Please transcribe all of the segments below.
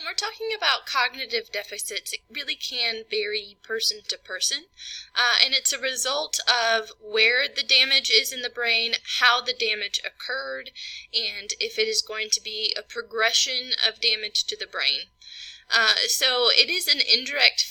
we're talking about cognitive deficits, it really can vary person to person, and it's a result of where the damage is in the brain, how the damage occurred, and if it is going to be a progression of damage to the brain. So it is an indirect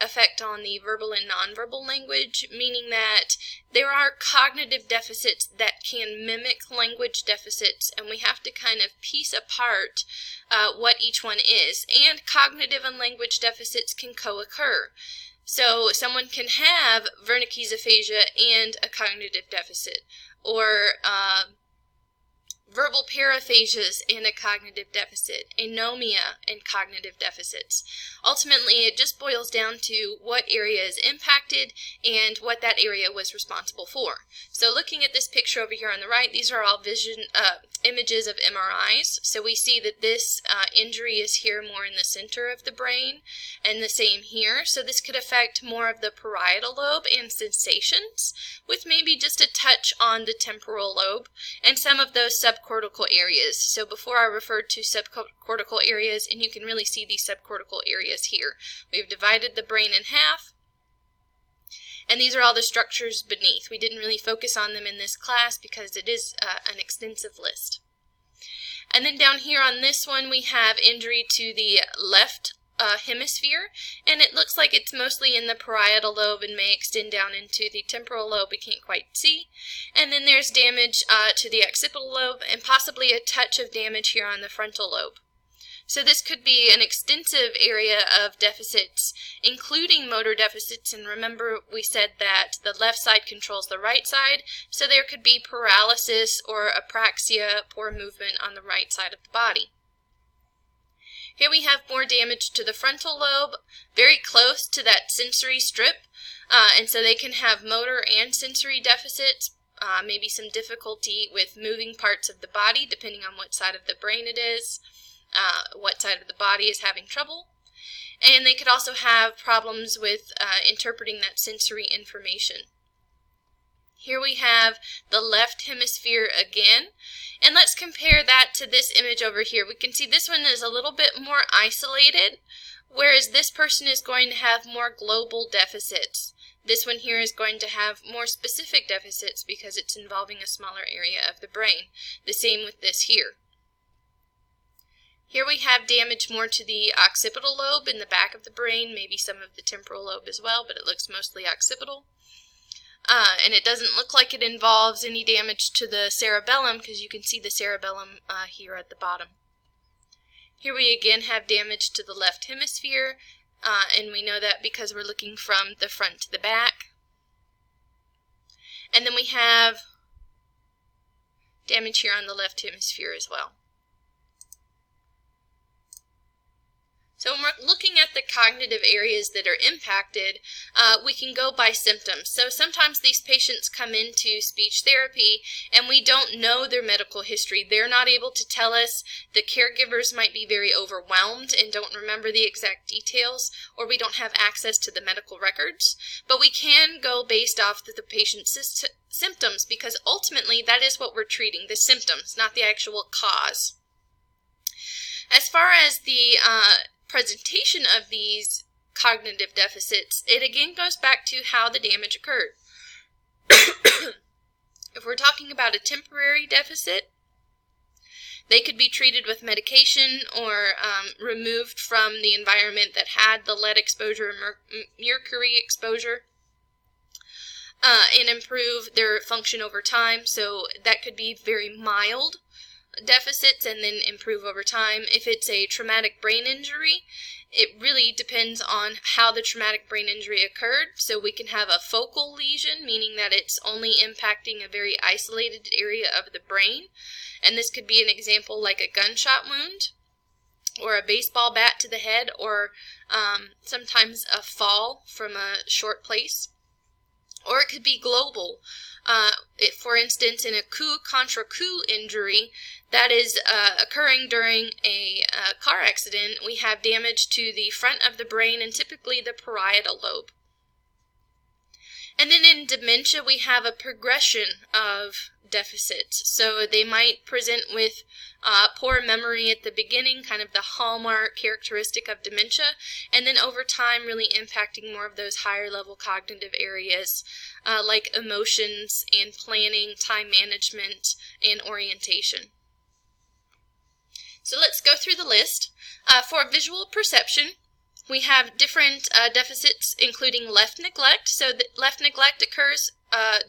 effect on the verbal and nonverbal language, meaning that there are cognitive deficits that can mimic language deficits, and we have to kind of piece apart what each one is. And cognitive and language deficits can co-occur. So someone can have Wernicke's aphasia and a cognitive deficit, or verbal paraphasias and a cognitive deficit, anomia and cognitive deficits. Ultimately, it just boils down to what area is impacted and what that area was responsible for. So looking at this picture over here on the right, these are all images of MRIs. So we see that this injury is here more in the center of the brain, and the same here. So this could affect more of the parietal lobe and sensations, with maybe just a touch on the temporal lobe and some of those subcortical areas. So before I referred to subcortical areas, and you can really see these subcortical areas here. We've divided the brain in half, and these are all the structures beneath. We didn't really focus on them in this class because it is an extensive list. And then down here on this one, we have injury to the left hemisphere, and it looks like it's mostly in the parietal lobe and may extend down into the temporal lobe. We can't quite see. And then there's damage to the occipital lobe and possibly a touch of damage here on the frontal lobe. So this could be an extensive area of deficits, including motor deficits, and remember we said that the left side controls the right side, so there could be paralysis or apraxia, poor movement on the right side of the body. Here we have more damage to the frontal lobe, very close to that sensory strip, and so they can have motor and sensory deficits, maybe some difficulty with moving parts of the body, depending on what side of the brain it is, what side of the body is having trouble. And they could also have problems with interpreting that sensory information. Here we have the left hemisphere again, and let's compare that to this image over here. We can see this one is a little bit more isolated, whereas this person is going to have more global deficits. This one here is going to have more specific deficits because it's involving a smaller area of the brain. The same with this here. Here we have damage more to the occipital lobe in the back of the brain, maybe some of the temporal lobe as well, but it looks mostly occipital. And it doesn't look like it involves any damage to the cerebellum because you can see the cerebellum here at the bottom. Here we again have damage to the left hemisphere, and we know that because we're looking from the front to the back. And then we have damage here on the left hemisphere as well. So when we're looking at the cognitive areas that are impacted, we can go by symptoms. So sometimes these patients come into speech therapy and we don't know their medical history. They're not able to tell us. The caregivers might be very overwhelmed and don't remember the exact details, or we don't have access to the medical records. But we can go based off the patient's symptoms, because ultimately that is what we're treating, the symptoms, not the actual cause. As far as the presentation of these cognitive deficits, it again goes back to how the damage occurred. If we're talking about a temporary deficit, they could be treated with medication or removed from the environment that had the lead exposure or mercury exposure, and improve their function over time. So that could be very mild deficits and then improve over time. If it's a traumatic brain injury, it really depends on how the traumatic brain injury occurred. So we can have a focal lesion, meaning that it's only impacting a very isolated area of the brain. And this could be an example like a gunshot wound, or a baseball bat to the head, or sometimes a fall from a short place. Or it could be global. For instance, in a coup contra coup injury that is occurring during a car accident, we have damage to the front of the brain and typically the parietal lobe. And then in dementia, we have a progression of deficits. So they might present with poor memory at the beginning, kind of the hallmark characteristic of dementia, and then over time really impacting more of those higher level cognitive areas like emotions and planning, time management, and orientation. So let's go through the list. For visual perception, we have different deficits, including left neglect. So the left neglect occurs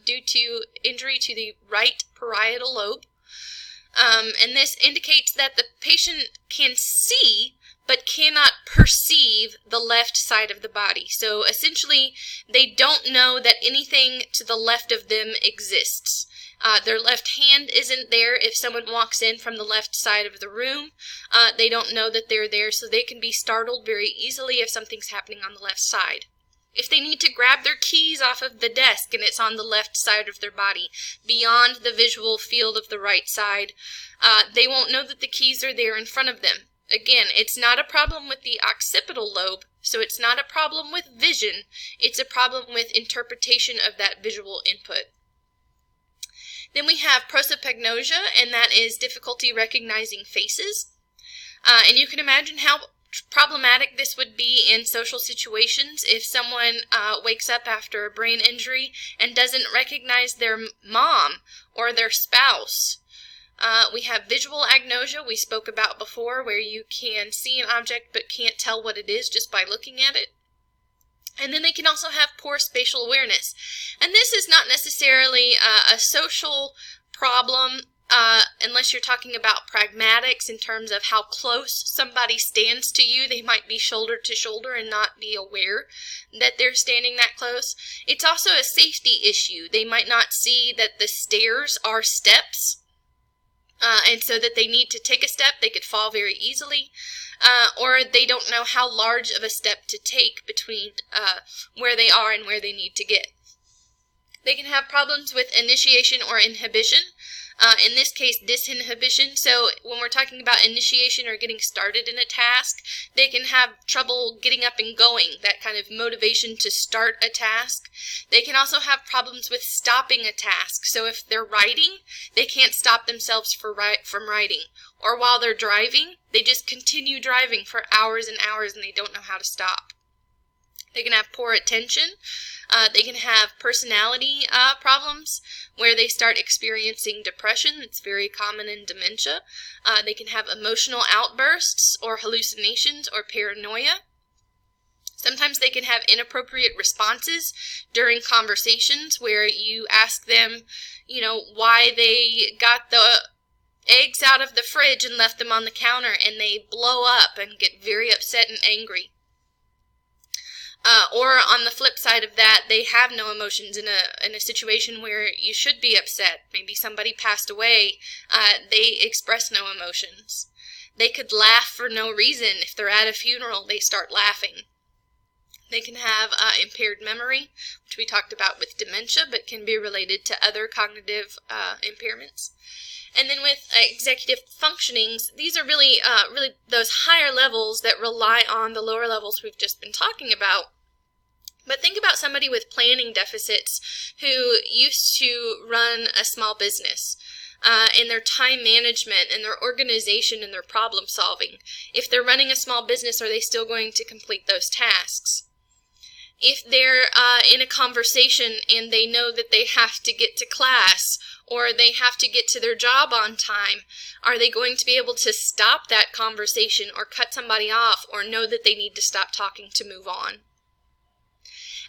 due to injury to the right parietal lobe. And this indicates that the patient can see but cannot perceive the left side of the body. So essentially, they don't know that anything to the left of them exists. Their left hand isn't there if someone walks in from the left side of the room. They don't know that they're there, so they can be startled very easily if something's happening on the left side. If they need to grab their keys off of the desk and it's on the left side of their body, beyond the visual field of the right side, they won't know that the keys are there in front of them. Again, it's not a problem with the occipital lobe, so it's not a problem with vision. It's a problem with interpretation of that visual input. Then we have prosopagnosia, and that is difficulty recognizing faces. And you can imagine how problematic this would be in social situations if someone wakes up after a brain injury and doesn't recognize their mom or their spouse. We have visual agnosia, we spoke about before, where you can see an object but can't tell what it is just by looking at it. And then they can also have poor spatial awareness. And this is not necessarily a social problem unless you're talking about pragmatics in terms of how close somebody stands to you. They might be shoulder to shoulder and not be aware that they're standing that close. It's also a safety issue. They might not see that the stairs are steps. And so that they need to take a step, they could fall very easily, or they don't know how large of a step to take between where they are and where they need to get. They can have problems with initiation or inhibition. In this case, disinhibition. So when we're talking about initiation or getting started in a task, they can have trouble getting up and going, that kind of motivation to start a task. They can also have problems with stopping a task. So if they're writing, they can't stop themselves from writing. Or while they're driving, they just continue driving for hours and hours and they don't know how to stop. They can have poor attention. They can have personality problems where they start experiencing depression. It's very common in dementia. They can have emotional outbursts or hallucinations or paranoia. Sometimes they can have inappropriate responses during conversations where you ask them, why they got the eggs out of the fridge and left them on the counter, and they blow up and get very upset and angry. Or on the flip side of that, they have no emotions in a situation where you should be upset. Maybe somebody passed away. They express no emotions. They could laugh for no reason. If they're at a funeral, they start laughing. They can have impaired memory, which we talked about with dementia, but can be related to other cognitive impairments. And then with executive functionings, these are really those higher levels that rely on the lower levels we've just been talking about. But think about somebody with planning deficits who used to run a small business. In their time management and their organization and their problem solving. If they're running a small business, are they still going to complete those tasks? If they're in a conversation and they know that they have to get to class or they have to get to their job on time, are they going to be able to stop that conversation or cut somebody off or know that they need to stop talking to move on?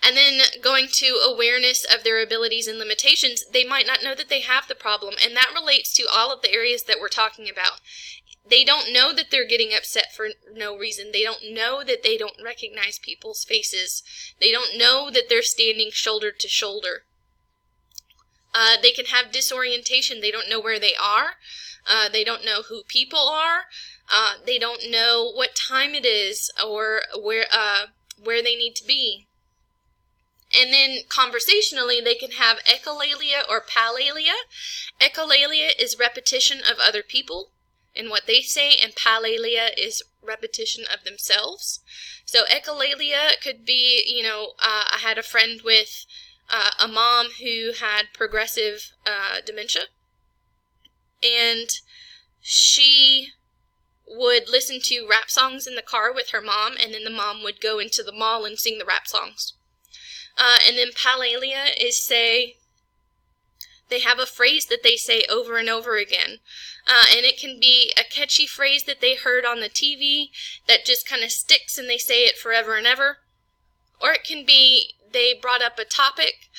And then going to awareness of their abilities and limitations, they might not know that they have the problem, and that relates to all of the areas that we're talking about. They don't know that they're getting upset for no reason. They don't know that they don't recognize people's faces. They don't know that they're standing shoulder to shoulder. They can have disorientation. They don't know where they are. They don't know who people are. They don't know what time it is or where they need to be. And then conversationally, they can have echolalia or palalia. Echolalia is repetition of other people and what they say, and palalia is repetition of themselves. So echolalia could be, I had a friend with a mom who had progressive dementia, and she would listen to rap songs in the car with her mom, and then the mom would go into the mall and sing the rap songs. And then palalia is they have a phrase that they say over and over again. And it can be a catchy phrase that they heard on the TV that just kind of sticks and they say it forever and ever. Or it can be they brought up a topic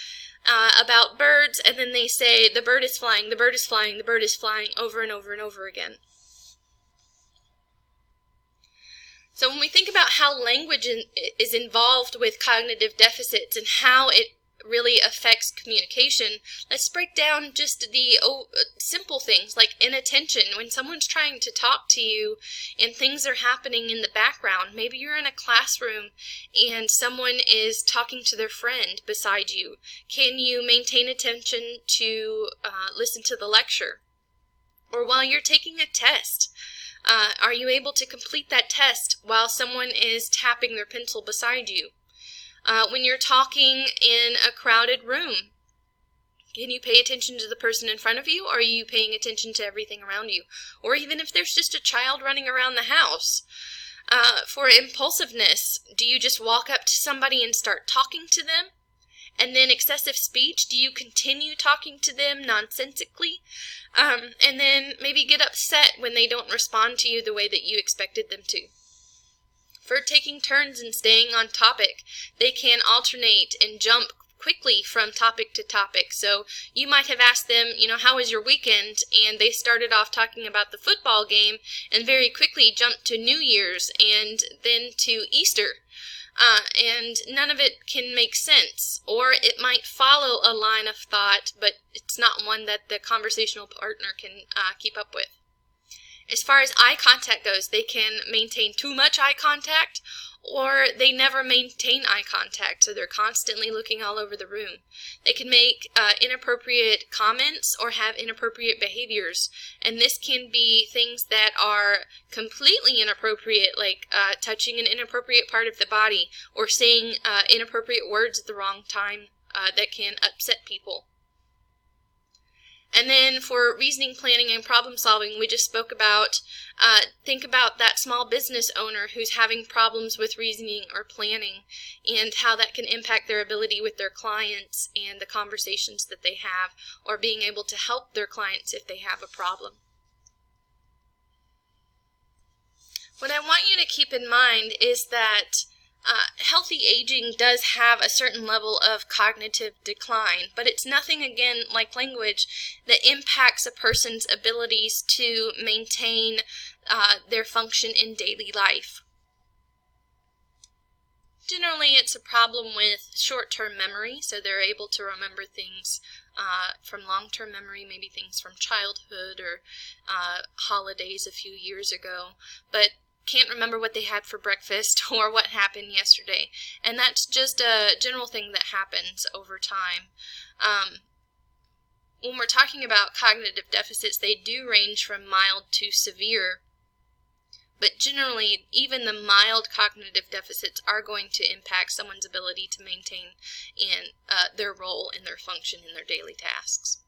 about birds, and then they say, the bird is flying, the bird is flying, the bird is flying, over and over and over again. So when we think about how language is involved with cognitive deficits and how it really affects communication, let's break down just the simple things like inattention. When someone's trying to talk to you and things are happening in the background, maybe you're in a classroom and someone is talking to their friend beside you. Can you maintain attention to listen to the lecture? Or while you're taking a test, are you able to complete that test while someone is tapping their pencil beside you? When you're talking in a crowded room, can you pay attention to the person in front of you, or are you paying attention to everything around you? Or even if there's just a child running around the house. For impulsiveness, do you just walk up to somebody and start talking to them? And then excessive speech, do you continue talking to them nonsensically? And then maybe get upset when they don't respond to you the way that you expected them to. For taking turns and staying on topic, they can alternate and jump quickly from topic to topic. So you might have asked them, how was your weekend? And they started off talking about the football game and very quickly jumped to New Year's and then to Easter. And none of it can make sense. Or it might follow a line of thought, but it's not one that the conversational partner can keep up with. As far as eye contact goes, they can maintain too much eye contact, or they never maintain eye contact, so they're constantly looking all over the room. They can make inappropriate comments or have inappropriate behaviors, and this can be things that are completely inappropriate, like touching an inappropriate part of the body, or saying inappropriate words at the wrong time that can upset people. And then for reasoning, planning, and problem solving, we just spoke about, think about that small business owner who's having problems with reasoning or planning and how that can impact their ability with their clients and the conversations that they have, or being able to help their clients if they have a problem. What I want you to keep in mind is that healthy aging does have a certain level of cognitive decline, but it's nothing, again, like language, that impacts a person's abilities to maintain their function in daily life. Generally, it's a problem with short-term memory, so they're able to remember things from long-term memory, maybe things from childhood or holidays a few years ago, but can't remember what they had for breakfast or what happened yesterday. And that's just a general thing that happens over time. When we're talking about cognitive deficits, they do range from mild to severe. But generally, even the mild cognitive deficits are going to impact someone's ability to maintain their role and their function in their daily tasks.